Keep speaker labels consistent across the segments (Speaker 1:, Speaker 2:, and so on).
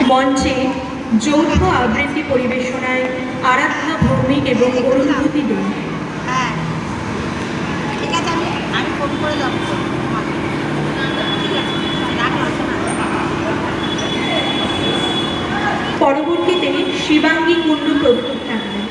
Speaker 1: মঞ্চে যৌথ আবৃত্তি পরিবেশনায় আরাধনা ভৌমিক এবং অরুন্ধতী দে।
Speaker 2: হ্যাঁ ঠিক আছে, আমি ফোন করে যাব।
Speaker 1: পরবর্তীতে শিবাঙ্গী কুণ্ডু প্রস্তুত থাকবেন।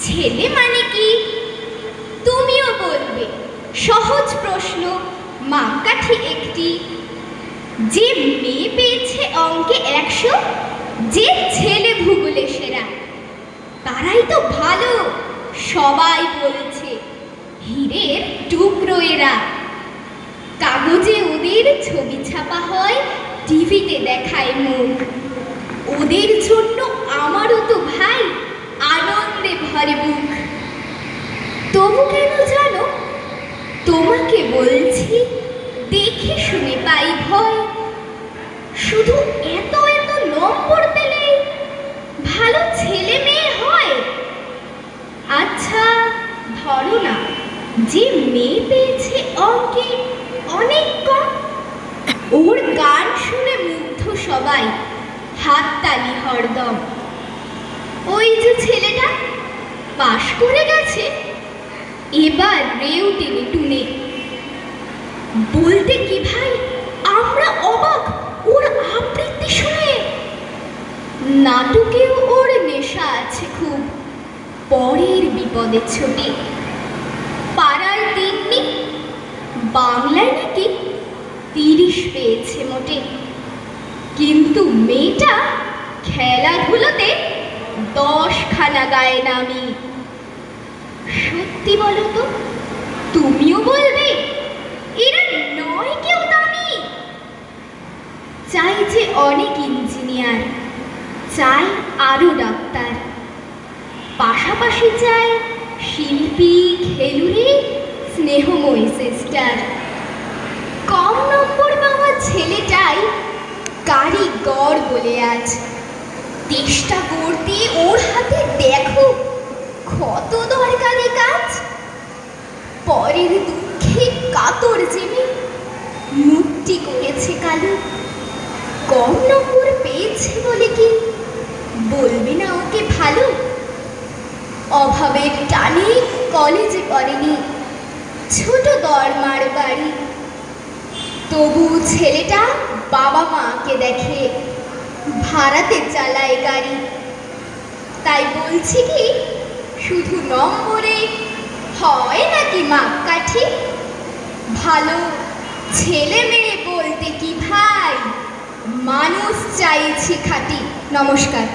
Speaker 3: ছেলে মানে কি তুমিও বলবে। সহজ প্রশ্ন, মাপকাঠি একটি। যে মেয়ে পেয়েছে অঙ্কে 100, যে ছেলে ভূগোলে সেরা, তারাই তো ভালো। সবাই বলছে হীরের টুকরো এরা। কাগজে ওদের ছবি ছাপা হয়, টিভিতে দেখায় মুখ। ওদের জন্য আমারও তো ভাই আনন্দে ভরে বুক। তবু কেন জানো তোমাকে বলছি, দেখে শুনে পাই ভয়। শুধু এত এত নম্বর পেলে ভালো ছেলে মেয়ে হয়? আচ্ছা ধরো না, যে মেয়ে পেয়েছে অঙ্কে অনেক কম, ওর গান শুনে মুগ্ধ সবাই, হাততালি হরদম। ওই যে ছেলেটা পাশ করে গেছে, এবার রেউ টেনে টুনে। বলতে কি ভাই, আমরা অবাক ওর আবৃত্তি শুনে। নাটকেও ওর নেশা আছে খুব, পরের বিপদে ছোটে। পাড়ার তিন্নি বাংলায় নাকি 30 পেয়েছে মোটে। কিন্তু মেয়েটা খেলাধুলোতে 10খানা গায়ে নামি। সত্যি বলো তো, তুমিও বলবে এরা নয় কেউ দামি? চাই যে অনেক ইঞ্জিনিয়ার, চাই আরো ডাক্তার, পাশাপাশি চাই শিল্পী, খেলুড়ে, স্নেহময়ী সিস্টার। কম নম্বর পাওয়া ছেলেটাই কারিগর বলে আজ। চেষ্টা করতে ওর হাতে দেখো কত পরের দুঃখে কাতর জেনে মুক্তি করেছে কালো। কম নম্বর পেয়েছে বলে কি বলবে না ওকে ভালো? অভাবের টানে কলেজে পড়েনি, ছোট দরমার বাড়ি, তবু ছেলেটা বাবা মাকে দেখে, ভাড়াতে চালায় গাড়ি। তাই বলছি কি, শুধু নম্বরে হয় নাকি মাপকাঠি? ভালো ছেলে মেয়ে বলতে কি ভাই, মানুষ চাইছি খাঁটি। নমস্কার।